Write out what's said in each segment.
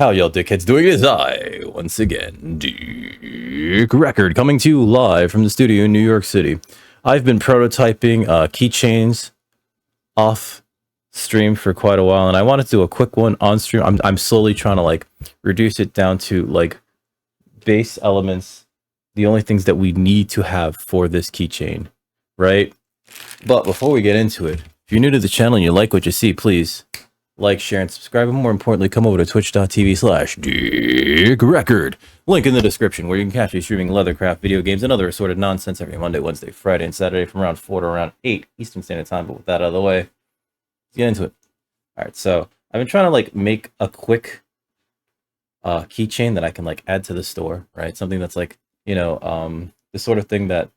How y'all dickheads doing? It is I, once again, Dick Record, coming to you live from the studio in New York City. I've been prototyping keychains off stream for quite a while, and I wanted to do a quick one on stream. I'm slowly trying to like reduce it down to like base elements, the only things that we need to have for this keychain, right? But before we get into it, if you're new to the channel and you like what you see, please like, share, and subscribe, and more importantly, come over to twitch.tv/DickRecord. Link in the description, where you can catch me streaming Leathercraft video games and other assorted nonsense every Monday, Wednesday, Friday, and Saturday from around 4 to around 8 Eastern Standard Time. But with that out of the way, let's get into it. Alright, so I've been trying to like make a quick keychain that I can like add to the store, right? Something that's like, you know, the sort of thing that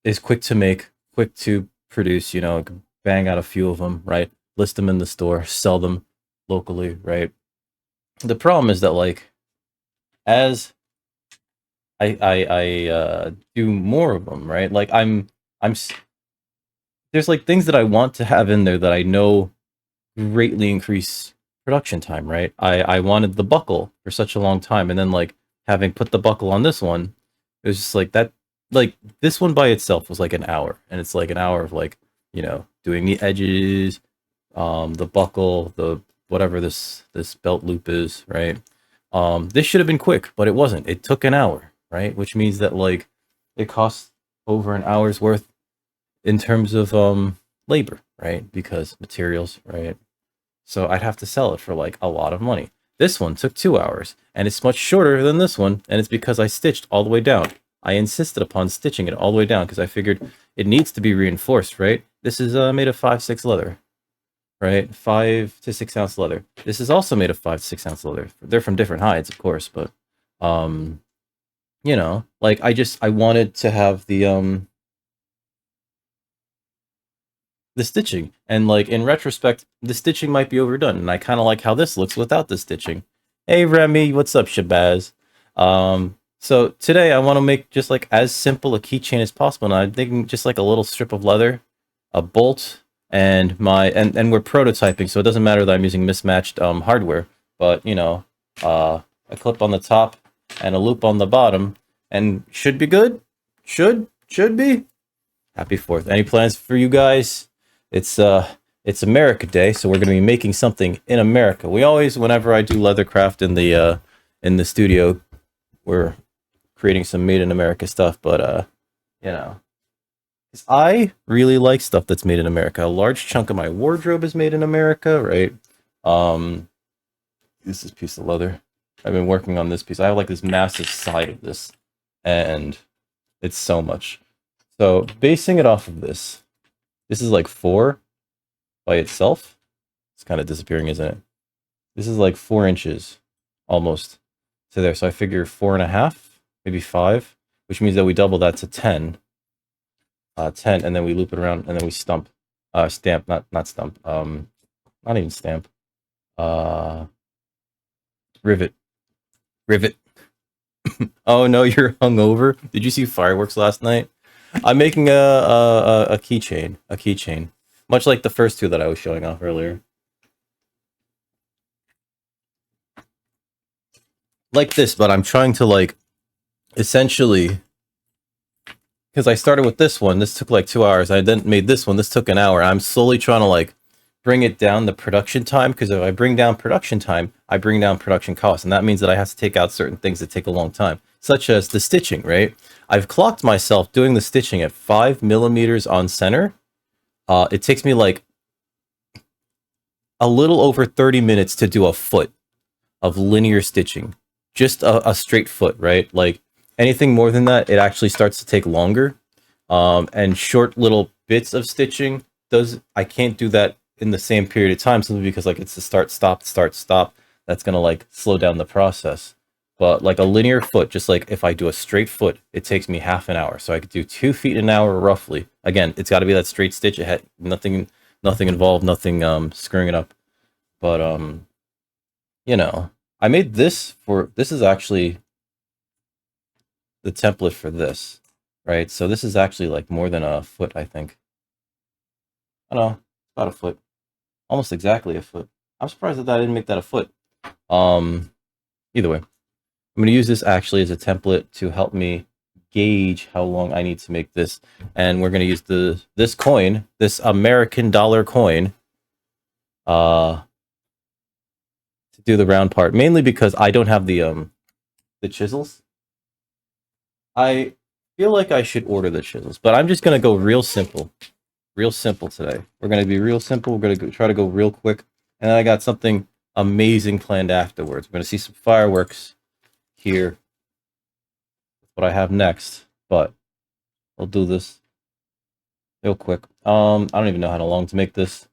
is quick to make, quick to produce, you know, bang out a few of them, right? List them in the store, sell them locally, right? The problem is that like as I do more of them, right? Like there's like things that I want to have in there that I know greatly increase production time, right? I wanted the buckle for such a long time, and then like having put the buckle on this one, it was just like that. Like this one by itself was like an hour, and it's like an hour of like, you know, doing the edges, the buckle, the whatever this belt loop is, right? This should have been quick, but it wasn't. It took an hour, right? Which means that like it costs over an hour's worth in terms of labor, right? Because materials, right? So I'd have to sell it for like a lot of money. This one took 2 hours, and it's much shorter than this one, and it's because I stitched all the way down. I insisted upon stitching it all the way down because I figured it needs to be reinforced, right? This is made of 5/6 leather, right? 5 to 6 ounce leather. This is also made of 5 to 6 ounce leather. They're from different hides, of course, but you know, like I wanted to have the stitching, and like in retrospect, the stitching might be overdone, and I kind of like how this looks without the stitching. Hey Remy, what's up, Shabazz? So today I want to make just like as simple a keychain as possible, and I'm thinking just like a little strip of leather, a bolt, and and we're prototyping, so it doesn't matter that I'm using mismatched hardware, but you know, a clip on the top and a loop on the bottom, and should be good. Should be. Happy 4th. Any plans for you guys? It's America Day, so we're gonna be making something in America. We always, whenever I do Leathercraft in the studio, we're creating some made in America stuff, but you know, I really like stuff that's made in America. A large chunk of my wardrobe is made in America, right? This is a piece of leather. I've been working on this piece. I have like this massive side of this, and it's so much. So basing it off of this is like 4 by itself. It's kind of disappearing, isn't it? This is like 4 inches almost to there. So I figure 4.5, maybe 5, which means that we double that to 10. 10, and then we loop it around, and then we stamp, not stump, not even stamp, rivet. Oh no, you're hungover. Did you see fireworks last night? I'm making a keychain, much like the first 2 that I was showing off earlier. Like this, but I'm trying to like essentially, because I started with this one, this took like 2 hours. I then made this one, this took an hour. I'm slowly trying to like bring it down the production time, because if I bring down production time, I bring down production costs, and that means that I have to take out certain things that take a long time, such as the stitching, right? I've clocked myself doing the stitching at 5 millimeters on center. It takes me like a little over 30 minutes to do a foot of linear stitching. Just a straight foot, right? Like anything more than that, it actually starts to take longer. And short little bits of stitching, I can't do that in the same period of time, simply because like it's the start, stop. That's gonna like slow down the process. But like a linear foot, just like if I do a straight foot, it takes me half an hour. So I could do 2 feet an hour roughly. Again, it's got to be that straight stitch. It had nothing involved, nothing screwing it up. But you know, I made this is actually the template for this, right? So this is actually like more than a foot, I think. I don't know, about a foot, almost exactly a foot. I'm surprised that I didn't make that a foot. Either way, I'm going to use this actually as a template to help me gauge how long I need to make this. And we're going to use this coin, this American dollar coin, to do the round part. Mainly because I don't have the chisels. I feel like I should order the chisels, but I'm just going to go real simple. Real simple today. We're going to be real simple. We're going to try to go real quick. And then I got something amazing planned afterwards. We're going to see some fireworks here. That's what I have next. But we'll do this real quick. I don't even know how long to make this.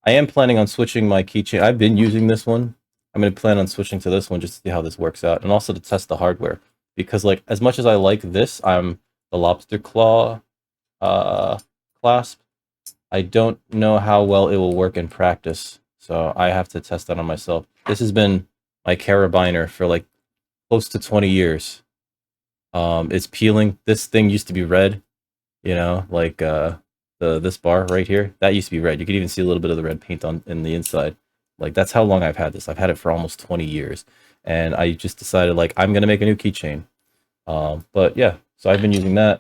I am planning on switching my keychain. I've been using this one. I'm going to plan on switching to this one just to see how this works out. And also to test the hardware. Because like as much as I like this, I'm the lobster claw clasp. I don't know how well it will work in practice, so I have to test that on myself. This has been my carabiner for like close to 20 years. It's peeling. This thing used to be red, you know, like this bar right here. That used to be red. You could even see a little bit of the red paint on in the inside. Like that's how long I've had this. I've had it for almost 20 years, and I just decided like I'm gonna make a new keychain. But yeah, so I've been using that.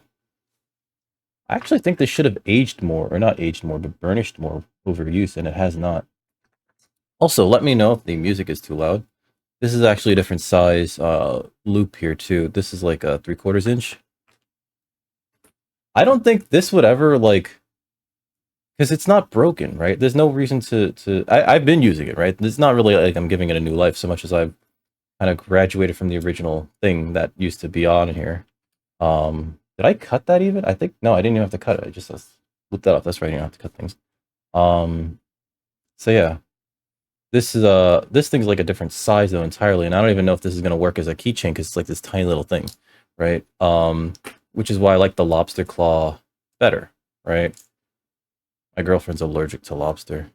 I actually think this should have aged more, or not aged more, but burnished more over use, and it has not. Also, let me know if the music is too loud. This is actually a different size loop here too. This is like a 3/4 inch. I don't think this would ever like, because it's not broken, right? There's no reason I've been using it, right? It's not really like I'm giving it a new life so much as I've kind of graduated from the original thing that used to be on here. Did I cut that even? I think, no, I didn't even have to cut it. I just looped that off. That's right, you don't have to cut things. Um, so yeah, this thing's like a different size though entirely, and I don't even know if this is gonna work as a keychain because it's like this tiny little thing, right? Which is why I like the lobster claw better, right? My girlfriend's allergic to lobster,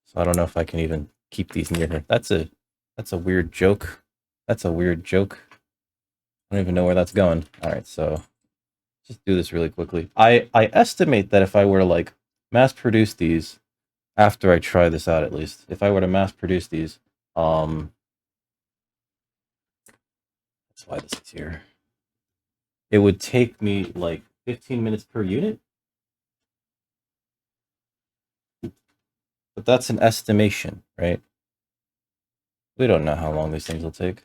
so I don't know if I can even keep these near her. That's a weird joke. That's a weird joke. I don't even know where that's going. All right, so just do this really quickly. I estimate that if I were to like mass produce these after I try this out, at least if I were to mass produce these, that's why this is here. It would take me like 15 minutes per unit, but that's an estimation, right? We don't know how long these things will take.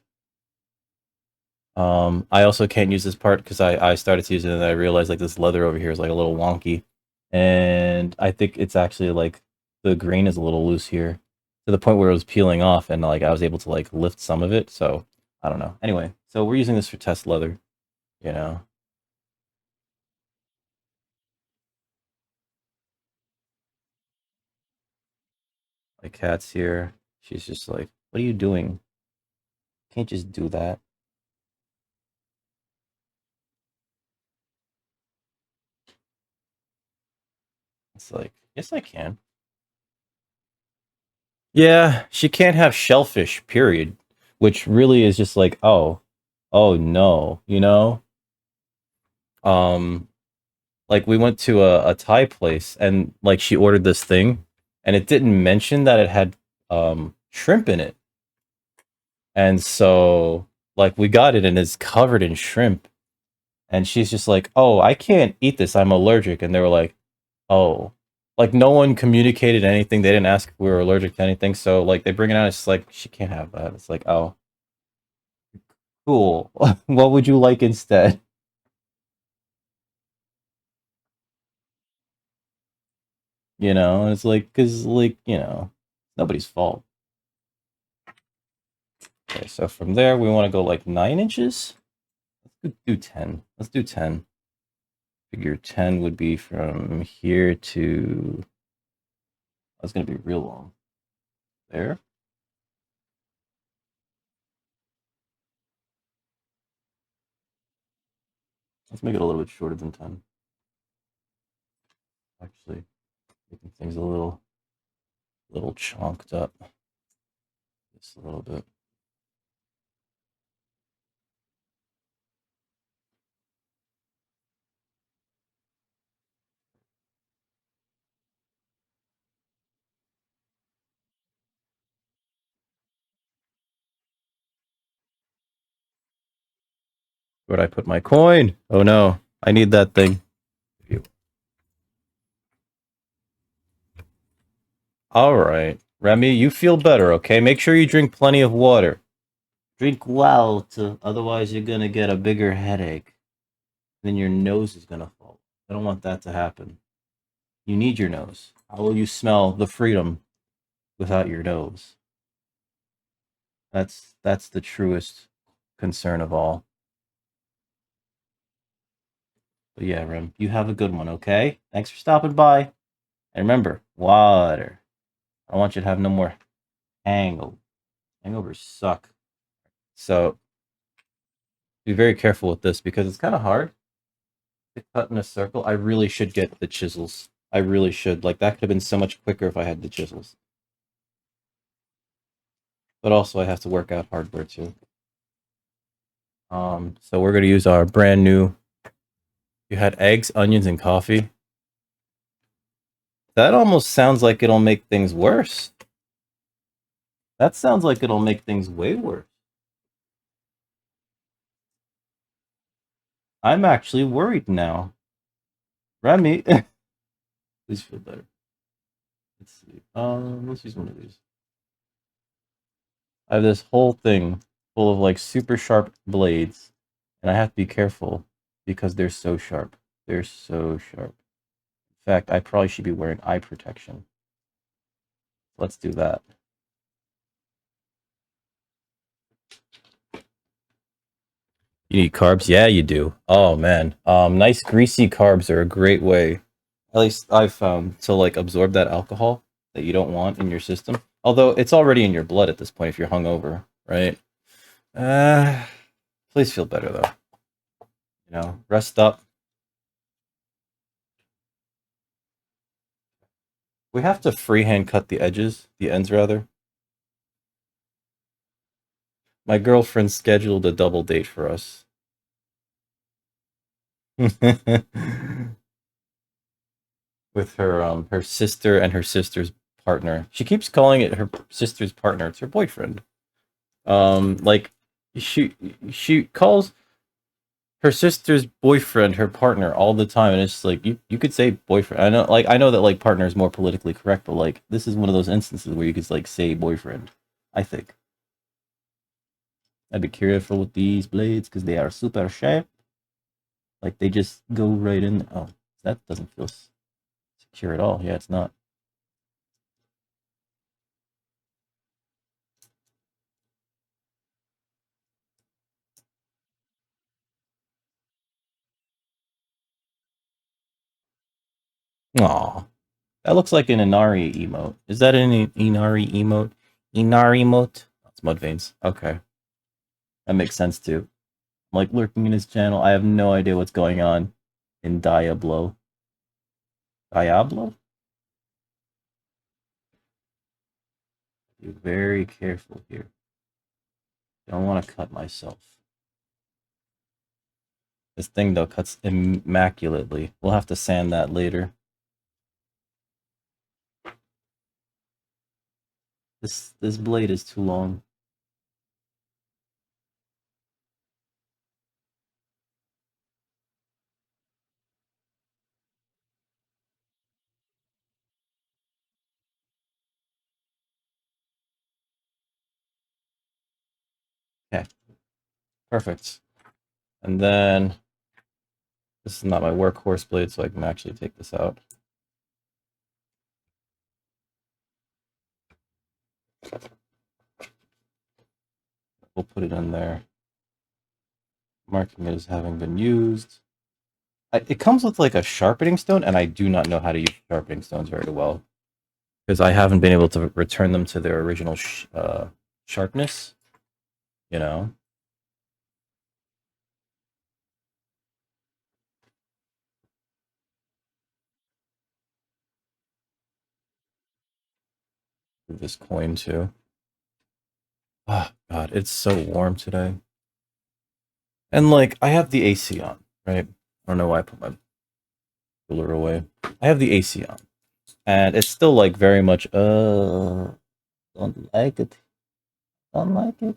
I also can't use this part because I started to use it and I realized like this leather over here is like a little wonky, and I think it's actually like the grain is a little loose here to the point where it was peeling off, and like I was able to like lift some of it. So I don't know. Anyway, so we're using this for test leather, you know. My cat's here. She's just like, "What are you doing? Can't just do that." It's like, yes, I can. Yeah, she can't have shellfish, period. Which really is just like, oh no, you know? Um, like we went to a Thai place and like she ordered this thing and it didn't mention that it had shrimp in it. And so like we got it and it's covered in shrimp. And she's just like, "Oh, I can't eat this. I'm allergic." And they were like, "Oh." Like no one communicated anything. They didn't ask if we were allergic to anything. So like they bring it out, it's like she can't have that. It's like, "Oh, cool. What would you like instead?" You know, and it's like, cause like, you know, nobody's fault. Okay, so from there we want to go like 9 inches. Let's do 10. Let's do 10. Figure 10 would be from here to, that's gonna be real long. There. Let's make it a little bit shorter than 10. Actually, making things a little chonked up. Just a little bit. Where'd I put my coin? Oh no, I need that thing. All right, Remy, you feel better, okay? Make sure you drink plenty of water. Drink well, otherwise you're gonna get a bigger headache. Then your nose is gonna fall. I don't want that to happen. You need your nose. How will you smell the freedom without your nose? That's the truest concern of all. But yeah, Rem, you have a good one, okay? Thanks for stopping by. And remember, water. I want you to have no more hangover. Hangovers suck. So be very careful with this because it's kind of hard to cut in a circle. I really should get the chisels. I really should. Like, that could have been so much quicker if I had the chisels. But also, I have to work out hardware too. So we're going to use our brand new... You had eggs, onions, and coffee. That almost sounds like it'll make things worse. That sounds like it'll make things way worse. I'm actually worried now. Remy, please feel better. Let's see. Let's use one of these. I have this whole thing full of like super sharp blades, and I have to be careful because they're so sharp. They're so sharp. In fact, I probably should be wearing eye protection. Let's do that. You need carbs? Yeah, you do. Oh man. Nice greasy carbs are a great way, at least I've found, to like absorb that alcohol that you don't want in your system. Although it's already in your blood at this point if you're hungover, right? Please feel better though. You know, rest up. We have to freehand cut the edges, the ends rather. My girlfriend scheduled a double date for us. With her sister and her sister's partner. She keeps calling it her sister's partner. It's her boyfriend. Like she calls her sister's boyfriend her partner all the time, and it's like you could say boyfriend. I know that like partner is more politically correct, but like this is one of those instances where you could like say boyfriend. I think. I'd be careful with these blades because they are super sharp. Like they just go right in. Oh, that doesn't feel secure at all. Yeah, it's not. Aw. That looks like an Inari emote. Is that an Inari emote? Inari emote? That's Mudveins. Okay. That makes sense too. I'm like lurking in his channel. I have no idea what's going on in Diablo. Diablo? Be very careful here. Don't want to cut myself. This thing though cuts immaculately. We'll have to sand that later. This blade is too long. Okay. Perfect. And then this is not my workhorse blade, so I can actually take this out. We'll put it in there. Marking it as having been used. It comes with like a sharpening stone, and I do not know how to use sharpening stones very well because I haven't been able to return them to their original sharpness. You know. This coin too. Oh God, it's so warm today. And like I have the AC on, right? I don't know why I put my cooler away. I have the AC on, and it's still like very much don't like it. Don't like it.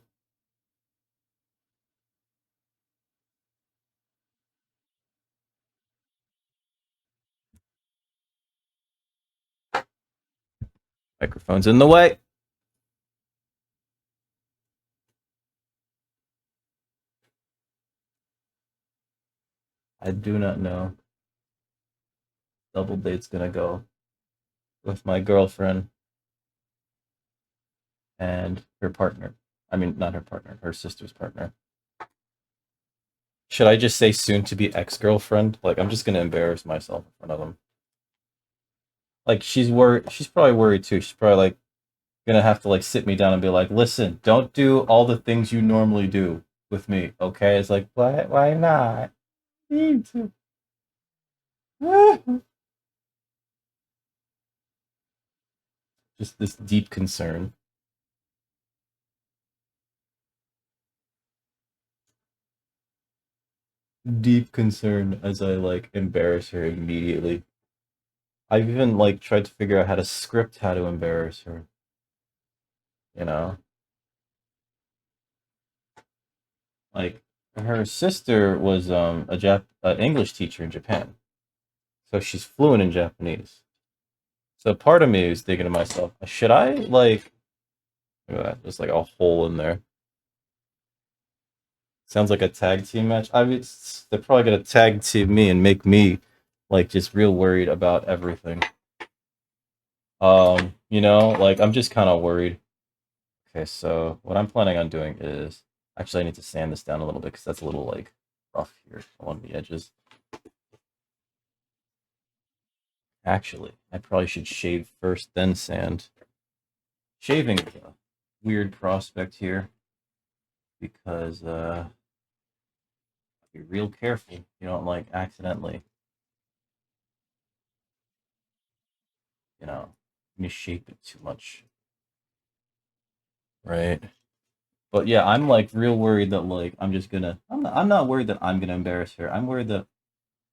Microphone's in the way. I do not know. Double date's gonna go with my girlfriend and her partner. I mean, not her partner, her sister's partner. Should I just say soon to be ex-girlfriend? Like, I'm just gonna embarrass myself in front of them. Like, she's worried. She's probably worried too. She's probably like gonna have to like sit me down and be like, "Listen, don't do all the things you normally do with me, okay?" It's like, why not? Need to. Just this deep concern. Deep concern as I like embarrass her immediately. I've even like tried to figure out how to script how to embarrass her. You know, like her sister was an English teacher in Japan, so she's fluent in Japanese. So part of me is thinking to myself, should I like, look at that, there's like a hole in there. Sounds like a tag team match. I mean, they're probably gonna tag team me and make me like just real worried about everything. You know, like I'm just kind of worried. Okay, so what I'm planning on doing is actually I need to sand this down a little bit because that's a little like rough here along the edges. Actually, I probably should shave first, then sand. Shaving is a weird prospect here because be real careful you don't like accidentally, you know, misshape it too much. Right. But yeah, I'm like real worried that like I'm not worried that I'm gonna embarrass her. I'm worried that,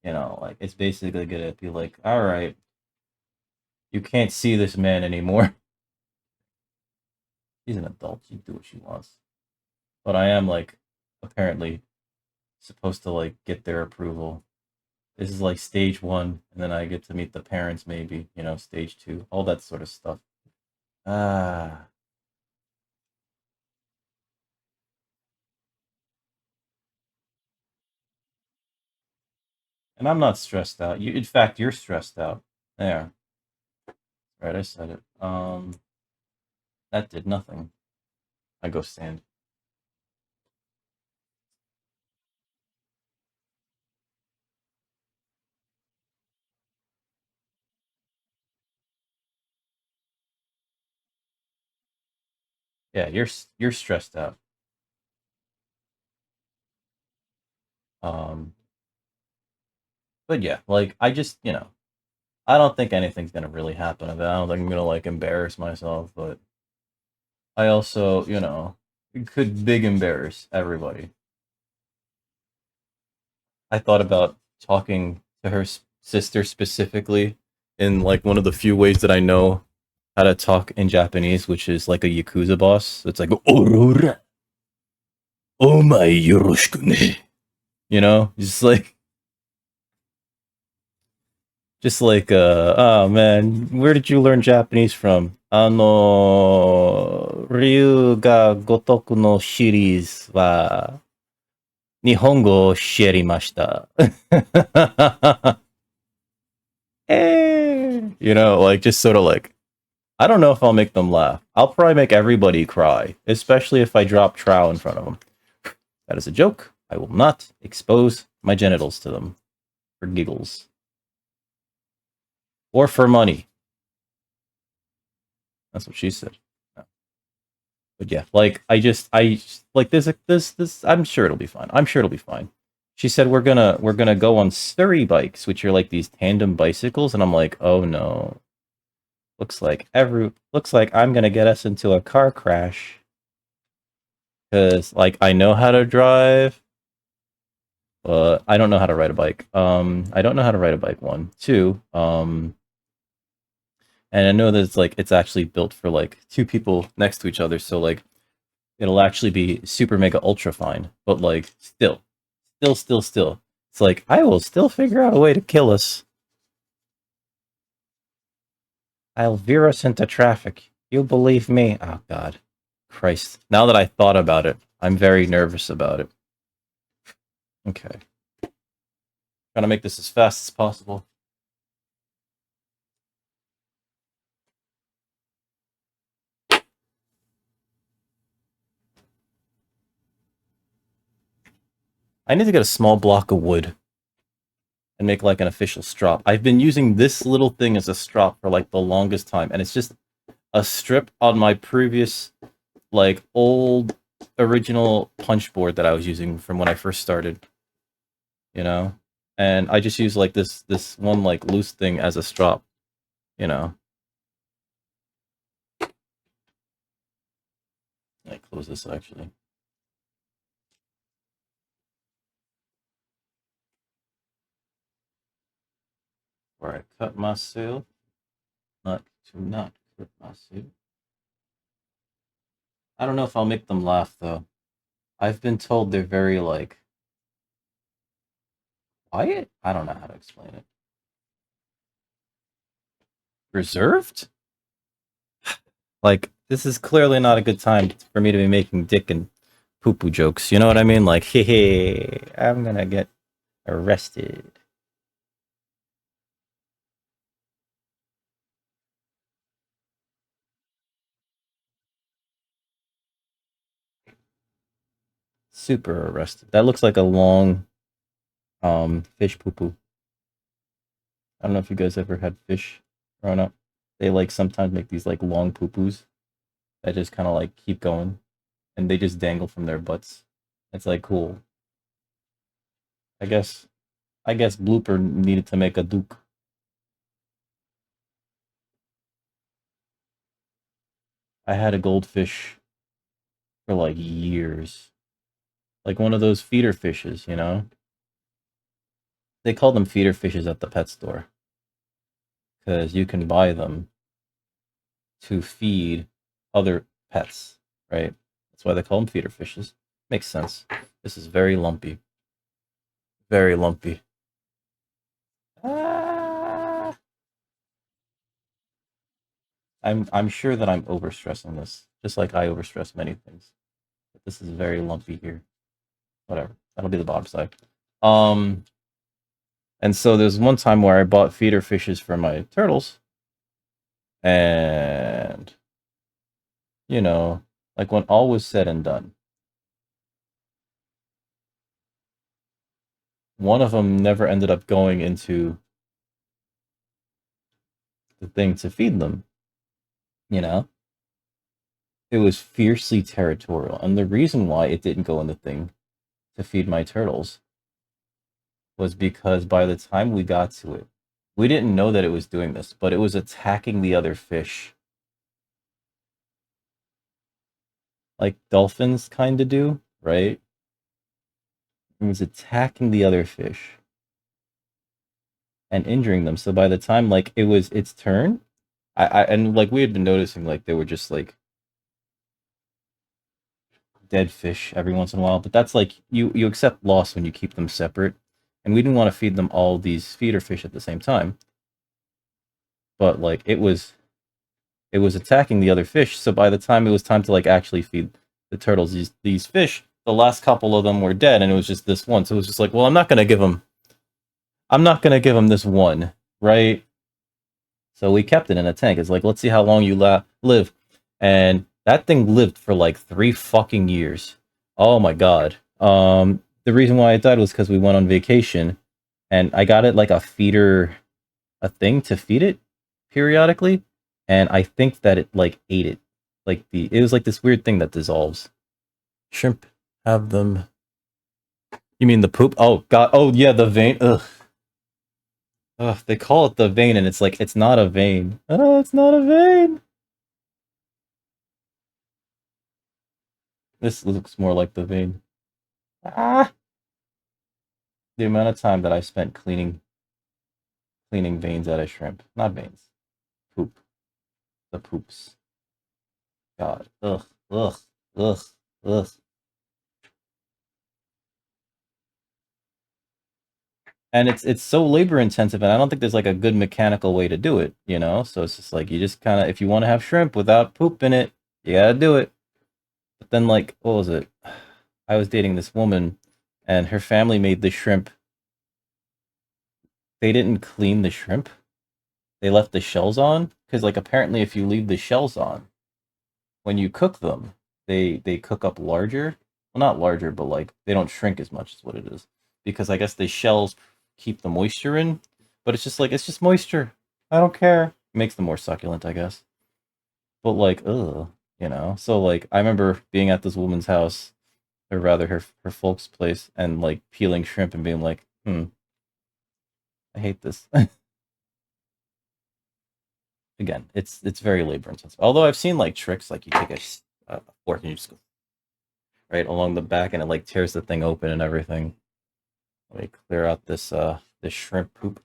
you know, like it's basically gonna be like, all right, you can't see this man anymore. She's an adult, she can do what she wants. But I am like apparently supposed to like get their approval. This is like stage one, and then I get to meet the parents maybe, you know, stage two, all that sort of stuff. Ah, and I'm not stressed out. You, in fact, you're stressed out. There, right? I said it. That did nothing. I go stand. Yeah, you're stressed out. Um, but yeah, like I just, you know, I don't think anything's gonna really happen of it. I don't think I'm gonna like embarrass myself, but I also, you know, it could big embarrass everybody. I thought about talking to her sister specifically in like one of the few ways that I know how to talk in Japanese, which is like a Yakuza boss. It's like, Aurora, omae yoroshiku ne. You know, just like, oh man, where did you learn Japanese from? Ryu ga gotoku no series wa Nihongo o shirimashita. You know, like just sort of like, I don't know if I'll make them laugh. I'll probably make everybody cry, especially if I drop trow in front of them. That is a joke. I will not expose my genitals to them for giggles or for money. That's what she said. But yeah, like I like this. I'm sure it'll be fine. I'm sure it'll be fine. She said we're gonna go on Surrey bikes, which are like these tandem bicycles, and I'm like, oh no. Looks like I'm gonna get us into a car crash. Cause like I know how to drive, but I don't know how to ride a bike. I don't know how to ride a bike, one. Two, and I know that it's actually built for like two people next to each other, so like it'll actually be super mega ultra fine. But like still. It's like I will still figure out a way to kill us. I'll veer us into traffic. You believe me? Oh, God. Christ. Now that I thought about it, I'm very nervous about it. Okay. Trying to make this as fast as possible. I need to get a small block of wood and make like an official strop. I've been using this little thing as a strop for like the longest time, and it's just a strip on my previous like old original punch board that I was using from when I first started, you know? And I just use like this one like loose thing as a strop, you know? I close this actually. Where I cut myself, not cut myself. I don't know if I'll make them laugh though. I've been told they're very like quiet. I don't know how to explain it. Reserved? Like, this is clearly not a good time for me to be making dick and poo-poo jokes. You know what I mean? Like, hey, I'm gonna get arrested. Super arrested. That looks like a long fish poo-poo. I don't know if you guys ever had fish growing up. They like sometimes make these like long poo-poos that just kind of like keep going and they just dangle from their butts. It's like cool. I guess Blooper needed to make a duke. I had a goldfish for like years. Like one of those feeder fishes, you know? They call them feeder fishes at the pet store because you can buy them to feed other pets, right? That's why they call them feeder fishes. Makes sense. This is very lumpy. Very lumpy. Ah! I'm sure that I'm overstressing this, just like I overstress many things. But this is very lumpy here. Whatever. That'll be the bottom side. Um, and so there's one time where I bought feeder fishes for my turtles, and you know, like when all was said and done, one of them never ended up going into the thing to feed them, you know? It was fiercely territorial. And the reason why it didn't go in the thing to feed my turtles was because by the time we got to it, we didn't know that it was doing this, but it was attacking the other fish. Like dolphins kind of do, right? It was attacking the other fish and injuring them. So by the time like it was its turn, and like we had been noticing like they were just like dead fish every once in a while, but that's like you accept loss when you keep them separate. And we didn't want to feed them all these feeder fish at the same time. But like it was attacking the other fish, so by the time it was time to like actually feed the turtles these fish, the last couple of them were dead and it was just this one. So it was just like, well, I'm not going to give them this one, right? So we kept it in a tank. It's like, let's see how long you live. And that thing lived for like 3 fucking years. Oh my god. The reason why it died was because we went on vacation, and I got it like a thing to feed it periodically, and I think that it like ate it. Like it was like this weird thing that dissolves. Shrimp have them. You mean the poop? Oh god. Oh yeah, the vein. Ugh. Ugh, they call it the vein, and it's like it's not a vein. Oh, it's not a vein. This looks more like the vein. Ah, the amount of time that I spent cleaning veins out of shrimp. Not veins. Poop. The poops. God. Ugh. Ugh. Ugh. Ugh. And it's so labor intensive, and I don't think there's like a good mechanical way to do it, you know? So it's just like you just kind of, if you want to have shrimp without poop in it, you gotta do it. But then, like, what was it? I was dating this woman, and her family made the shrimp. They didn't clean the shrimp. They left the shells on because, like, apparently, if you leave the shells on when you cook them, they cook up larger. Well, not larger, but like they don't shrink as much as what it is because I guess the shells keep the moisture in. But it's just like it's just moisture. I don't care. It makes them more succulent, I guess. But like, ugh, you know. So like, I remember being at this woman's house, or rather her folks' place, and like peeling shrimp and being like, I hate this. Again, it's very labor intensive. Although I've seen like tricks, like you take a fork and you just go right along the back, and it like tears the thing open and everything. Let me clear out this shrimp poop.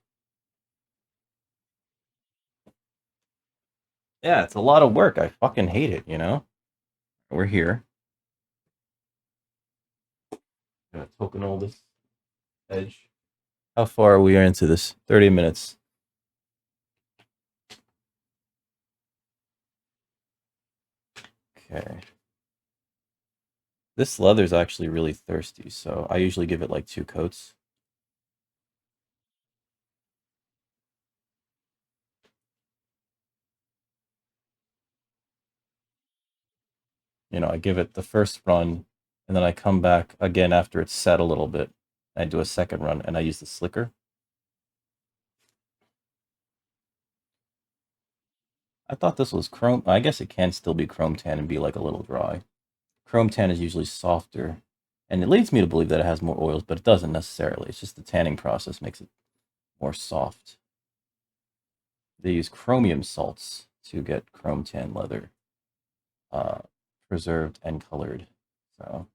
Yeah, it's a lot of work. I fucking hate it. You know. We're here. Gonna poking all this edge. How far are we into this? 30 minutes. Okay. This leather's actually really thirsty, so I usually give it like 2 coats. You know, I give it the first run, and then I come back again after it's set a little bit. I do a second run, and I use the slicker. I thought this was chrome. I guess it can still be chrome tan and be like a little dry. Chrome tan is usually softer, and it leads me to believe that it has more oils, but it doesn't necessarily. It's just the tanning process makes it more soft. They use chromium salts to get chrome tan leather uh, preserved and colored. So,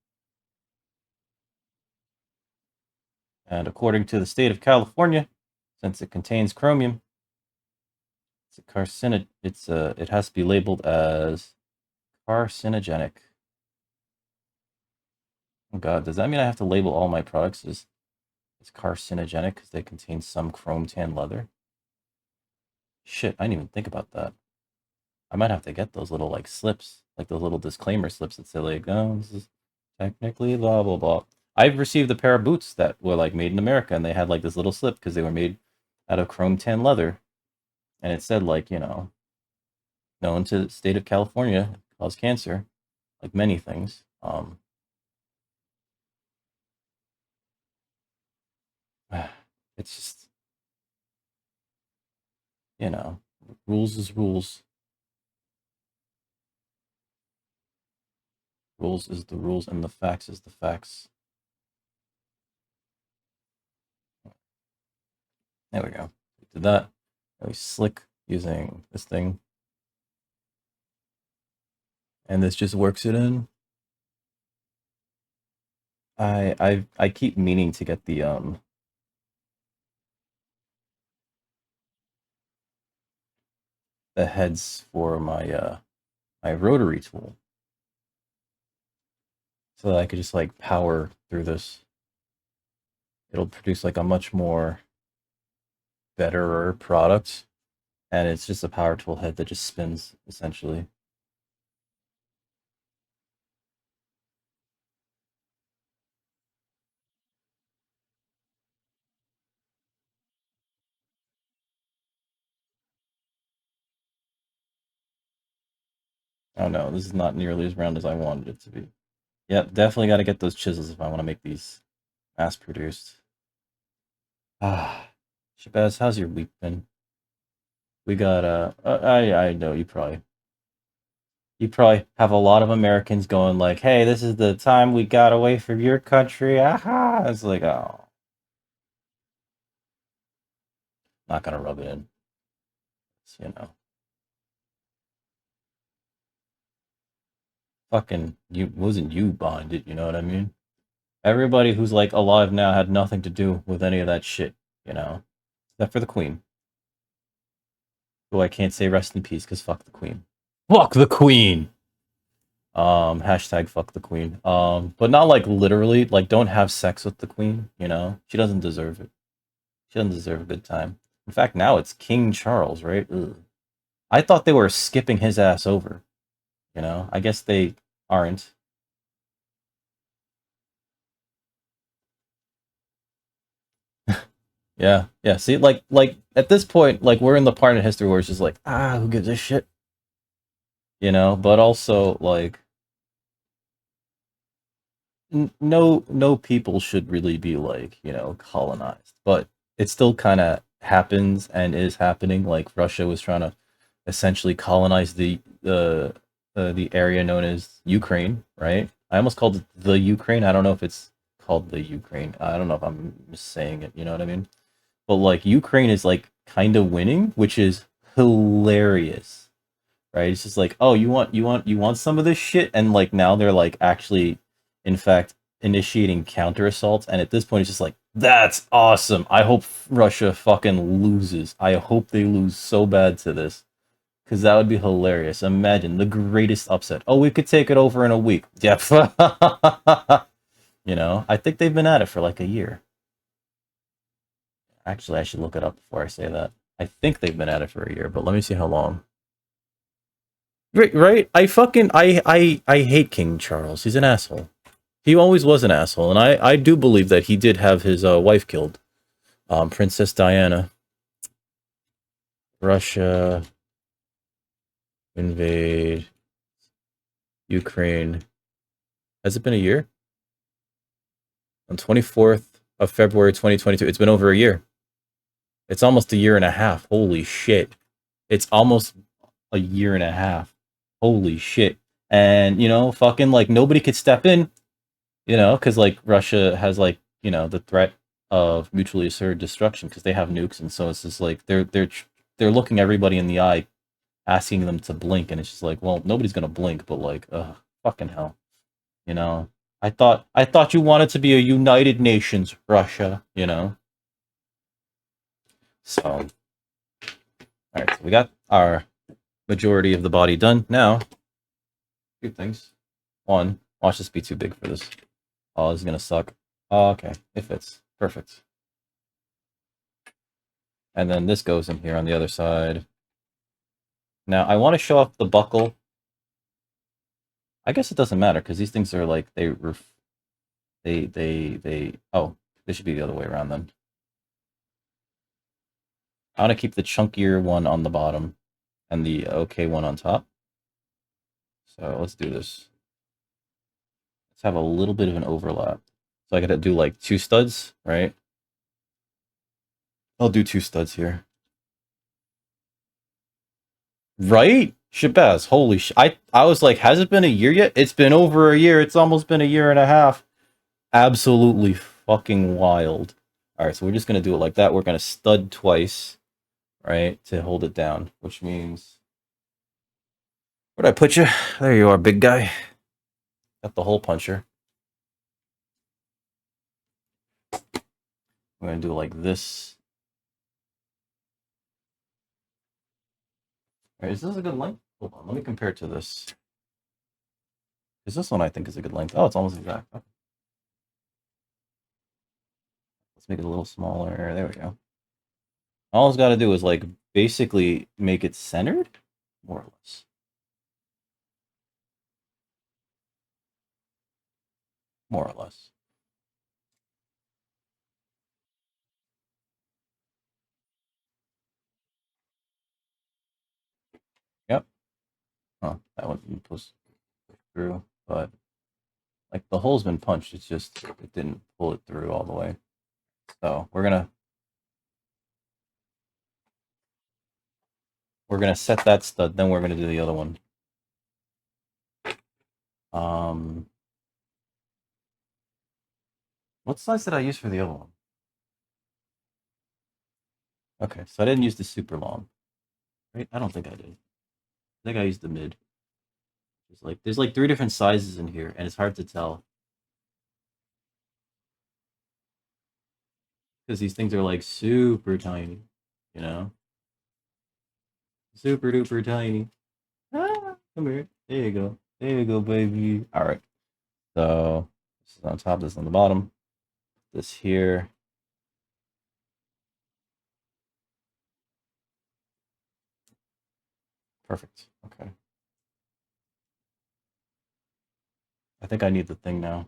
and according to the state of California, since it contains chromium, it's a carcinogen. It has to be labeled as carcinogenic. Oh God, does that mean I have to label all my products as carcinogenic because they contain some chrome tan leather? Shit, I didn't even think about that. I might have to get those little like slips, like those little disclaimer slips that say like, "Oh, this is technically blah blah blah." I've received a pair of boots that were like made in America, and they had like this little slip because they were made out of chrome tan leather, and it said like, you know, known to the state of California cause cancer, like many things. It's just, you know, rules is rules. Rules is the rules, and the facts is the facts. There we go. We did that. And we slick using this thing, and this just works it in. I keep meaning to get the heads for my rotary tool, so that I could just like power through this. It'll produce like a much more betterer product, and it's just a power tool head that just spins essentially. Oh no, this is not nearly as round as I wanted it to be. Yep, definitely got to get those chisels if I want to make these mass produced. Ah, Shabazz, how's your week been? We got I know you probably have a lot of Americans going like, "Hey, this is the time we got away from your country." Aha! It's like, oh, not gonna rub it in. It's, you know, fucking you wasn't you behind it. You know what I mean? Everybody who's like alive now had nothing to do with any of that shit. You know, except for the Queen, who I can't say rest in peace because fuck the Queen. Fuck the Queen. Hashtag fuck the Queen. But not like literally. Like, don't have sex with the Queen. You know, she doesn't deserve it. She doesn't deserve a good time. In fact, now it's King Charles, right? Ugh. I thought they were skipping his ass over. You know, I guess they aren't. Yeah, yeah. See, like at this point, like we're in the part of history where it's just like, who gives a shit? You know, but also like, no people should really be like, you know, colonized. But it still kind of happens and is happening. Like Russia was trying to essentially colonize the area known as Ukraine, right? I almost called it the Ukraine. I don't know if it's called the Ukraine. I don't know if I'm saying it. You know what I mean? But like Ukraine is like kind of winning, which is hilarious, right? It's just like, oh, you want some of this shit, and like now they're like actually, in fact, initiating counter assaults, and at this point, it's just like, that's awesome. I hope Russia fucking loses. I hope they lose so bad to this, because that would be hilarious. Imagine the greatest upset. Oh, we could take it over in a week. Yep. You know, I think they've been at it for like a year. Actually, I should look it up before I say that. I think they've been at it for a year, but let me see how long. Right, right. I hate King Charles. He's an asshole. He always was an asshole, and I do believe that he did have his wife killed, Princess Diana. Russia invade Ukraine. Has it been a year? On 24th of February 2022. It's been over a year. It's almost a year and a half. Holy shit. It's almost a year and a half. Holy shit. And, you know, fucking like nobody could step in, you know, because like Russia has like, you know, the threat of mutually assured destruction because they have nukes. And so it's just like they're looking everybody in the eye, asking them to blink. And it's just like, well, nobody's going to blink, but like, fucking hell. You know, I thought you wanted to be a United Nations, Russia, you know. So, all right, so we got our majority of the body done. Now, two things. One, watch this be too big for this. Oh, this is gonna suck. Oh, okay, it fits. Perfect. And then this goes in here on the other side. Now, I want to show off the buckle. I guess it doesn't matter because these things are like oh, this should be the other way around then. I want to keep the chunkier one on the bottom and the okay one on top. So let's do this. Let's have a little bit of an overlap. So I gotta do like two studs, right? I'll do two studs here. Right? Shabazz, holy I was like, has it been a year yet? It's been over a year. It's almost been a year and a half. Absolutely fucking wild. Alright, so we're just gonna do it like that. We're gonna stud twice, right? To hold it down, which means where'd I put you? There you are, big guy. Got the hole puncher. We're gonna do it like this. Alright, is this a good length? Hold on, let me compare it to this. Is this one I think is a good length? Oh, it's almost exact. Okay. Let's make it a little smaller. There we go. All it's got to do is like basically make it centered, more or less. More or less. Yep. Oh, that one didn't push through, but like the hole's been punched. It's just it didn't pull it through all the way. So we're gonna set that stud. Then we're gonna do the other one. Um, what size did I use for the other one? Okay, so I didn't use the super long, right? I don't think I did. I think I used the mid. There's like three different sizes in here, and it's hard to tell because these things are like super tiny, you know, super duper tiny. Come here. There you go. There you go, baby. All right. So this is on top. This is on the bottom. This here. Perfect. Okay. I think I need the thing now.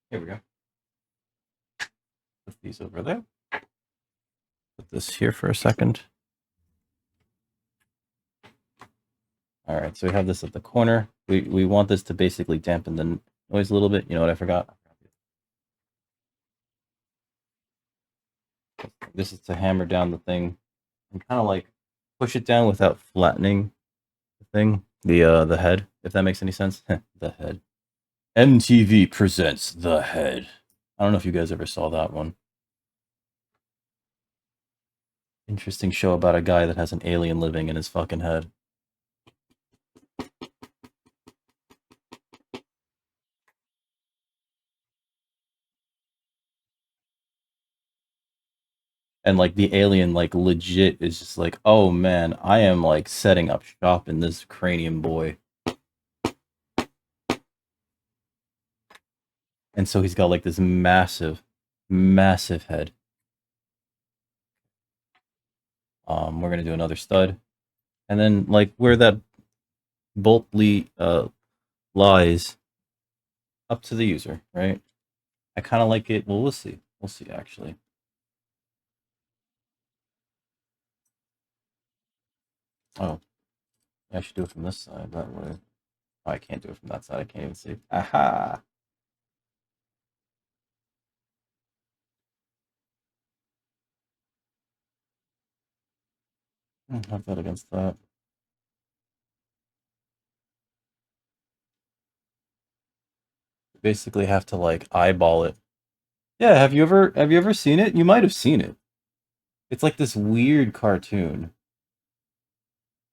Here we go. Put these over there. Put this here for a second. All right, so we have this at the corner. We want this to basically dampen the noise a little bit. You know what I forgot? This is to hammer down the thing and kind of like push it down without flattening the thing, the head, if that makes any sense. The head. MTV presents The Head. I don't know if you guys ever saw that one. Interesting show about a guy that has an alien living in his fucking head. And like the alien like legit is just like, oh man, I am like setting up shop in this cranium boy. And so he's got like this massive, massive head. We're gonna do another stud. And then like where that bolt lies, up to the user, right? I kind of like it. Well, we'll see. We'll see actually. Oh, I should do it from this side. That way. Oh, I can't do it from that side. I can't even see. Aha! Have that against that. Basically have to like eyeball it. Yeah, have you ever seen it? You might have seen it. It's like this weird cartoon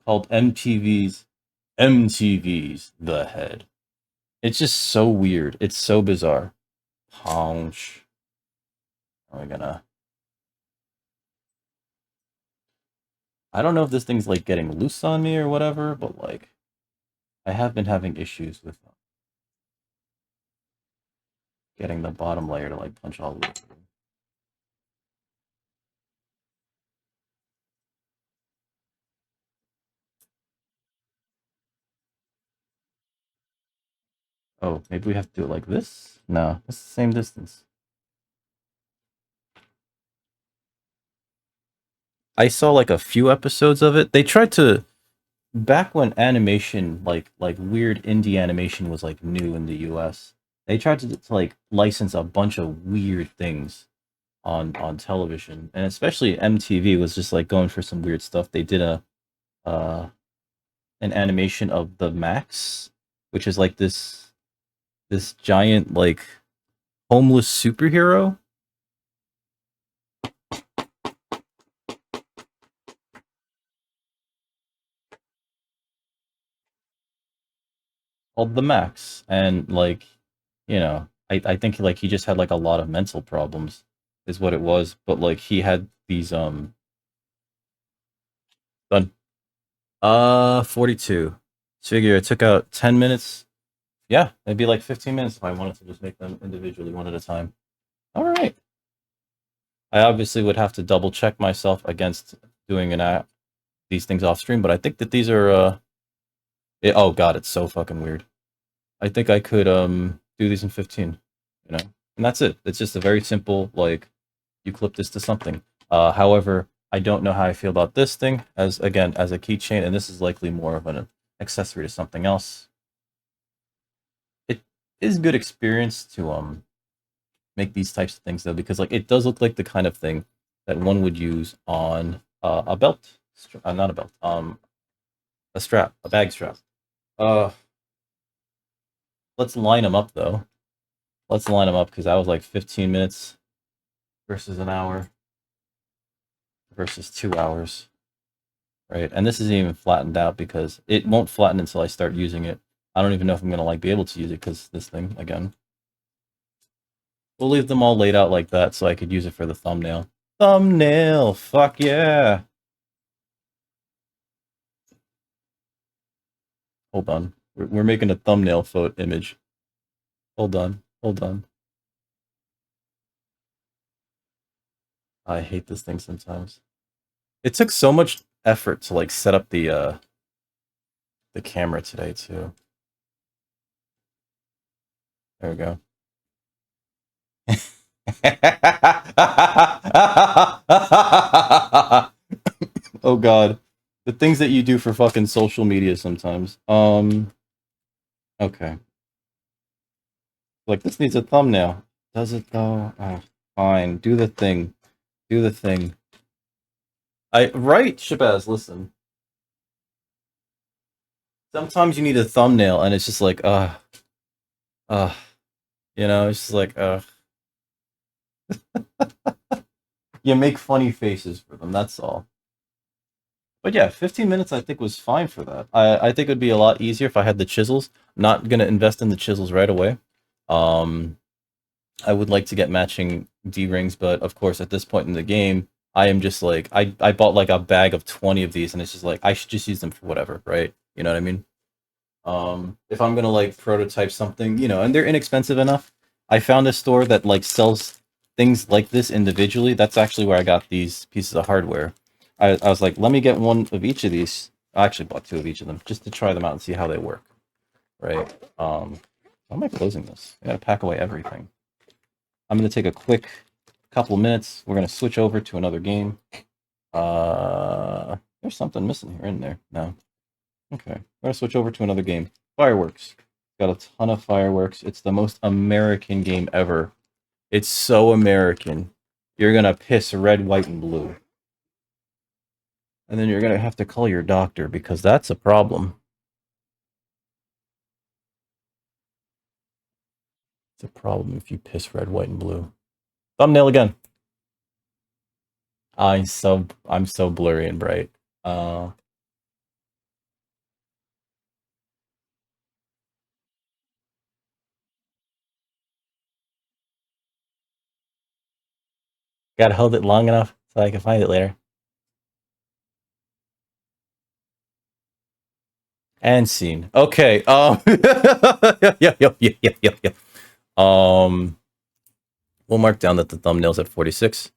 called MTV's The Head. It's just so weird. It's so bizarre. Honch. Are we gonna I don't know if this thing's like getting loose on me or whatever, but like I have been having issues with getting the bottom layer to like punch all the way through. Oh, maybe we have to do it like this? No, it's the same distance. I saw like a few episodes of it. They tried to back when animation like weird indie animation was like new in the US. They tried to like license a bunch of weird things on television, and especially MTV was just like going for some weird stuff. They did a uh an animation of the Max, which is like this giant like homeless superhero called the Max, and like I think like he just had like a lot of mental problems, is what it was. But like he had these done 42. So figure it took out 10 minutes. Yeah, it'd be like 15 minutes if I wanted to just make them individually one at a time. All right. I obviously would have to double check myself against doing these things off stream, but I think that these are oh god, it's so fucking weird. I think I could do these in 15, you know. And that's it. It's just a very simple like you clip this to something. However, I don't know how I feel about this thing as again as a keychain, and this is likely more of an accessory to something else. It is good experience to make these types of things though, because like it does look like the kind of thing that one would use on a belt, not a belt, a strap, a bag strap. Uh, let's line them up though. Let's line them up because that was like 15 minutes versus an hour versus 2 hours, right? And this isn't even flattened out because it won't flatten until I start using it. I don't even know if I'm gonna like be able to use it because this thing again. We'll leave them all laid out like that so I could use it for the thumbnail. Thumbnail, fuck yeah! Hold on, we're making a thumbnail photo image. Hold on, hold on. I hate this thing sometimes. It took so much effort to like set up the camera today too. There we go. Oh god. The things that you do for fucking social media sometimes. Okay. Like, this needs a thumbnail. Does it though? Oh, fine. Do the thing. Do the thing. Right, Shabazz, listen. Sometimes you need a thumbnail and it's just like, you know, it's just like, you make funny faces for them, that's all. But yeah, 15 minutes I think was fine for that. I think it would be a lot easier if I had the chisels. Not gonna invest in the chisels right away. I would like to get matching D-rings, but of course at this point in the game, I am just like, I bought like a bag of 20 of these and it's just like, I should just use them for whatever, right? You know what I mean? If I'm gonna like prototype something, you know, and they're inexpensive enough. I found a store that like sells things like this individually. That's actually where I got these pieces of hardware. I was like, let me get one of each of these. I actually bought two of each of them just to try them out and see how they work. Right? How am I closing this? I gotta pack away everything. I'm gonna take a quick couple minutes. We're gonna switch over to another game. There's something missing here in there. No. Okay. We're gonna switch over to another game. Fireworks. Got a ton of fireworks. It's the most American game ever. It's so American. You're gonna piss red, white, and blue. And then you're gonna have to call your doctor because that's a problem. It's a problem if you piss red, white, and blue. Thumbnail again. I'm so blurry and bright. Gotta hold it long enough so I can find it later. And scene. Okay. Yeah. We'll mark down that the thumbnail's at 46.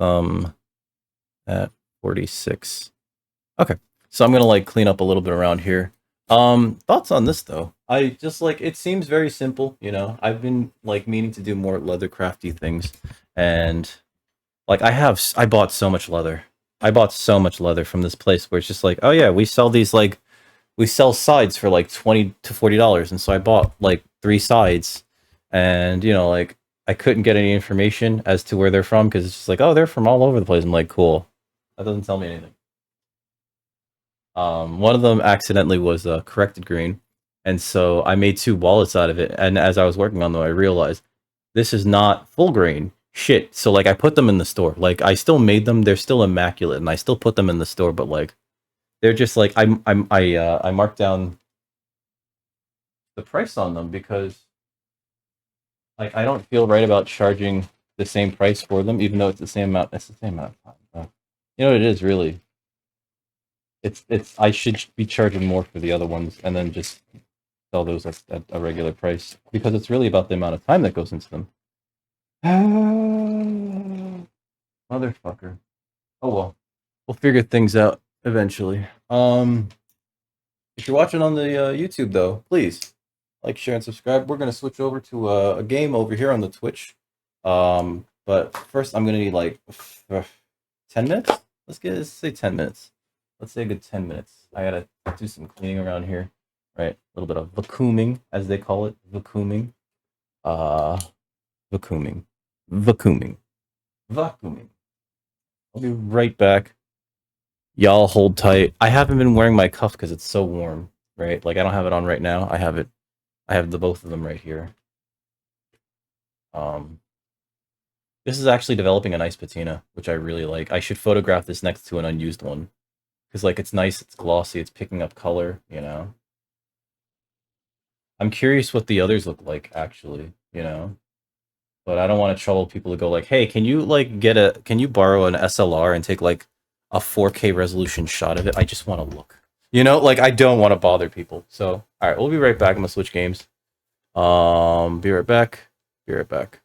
At 46. Okay. So I'm gonna like clean up a little bit around here. Thoughts on this though? I just like, it seems very simple, you know. I've been like meaning to do more leathercrafty things, and like I bought so much leather. I bought so much leather from this place where it's just like, oh yeah, we sell these like, we sell sides for like $20 to $40, and so I bought like 3 sides, and you know, like I couldn't get any information as to where they're from because it's just like, oh, they're from all over the place. I'm like, cool, that doesn't tell me anything. One of them accidentally was corrected green, and so I made 2 wallets out of it. And as I was working on them, I realized this is not full grain. Shit. So like I put them in the store. Like I still made them. They're still immaculate, and I still put them in the store. But like they're just like I marked down the price on them because like I don't feel right about charging the same price for them, even though it's the same amount. It's the same amount of time. You know what it is really. It's I should be charging more for the other ones and then just sell those at a regular price because it's really about the amount of time that goes into them. Motherfucker. Oh well. We'll figure things out eventually. If you're watching on the YouTube though, please like, share, and subscribe. We're gonna switch over to a game over here on the Twitch. But first I'm gonna need like 10 minutes. Let's say 10 minutes. Let's say a good 10 minutes. I gotta do some cleaning around here. Right, a little bit of vacuuming, as they call it. Vacuuming. Vacuuming. Vacuuming. Vacuuming. I'll be right back. Y'all hold tight. I haven't been wearing my cuff because it's so warm, right? Like I don't have it on right now. I have the both of them right here. This is actually developing a nice patina, which I really like. I should photograph this next to an unused one. Because like it's nice, it's glossy, it's picking up color, you know. I'm curious what the others look like actually, you know. But I don't want to trouble people to go like, hey, can you like can you borrow an SLR and take like a 4K resolution shot of it? I just want to look. You know, like I don't want to bother people. So, all right, we'll be right back. I'm gonna switch games. Be right back. Be right back.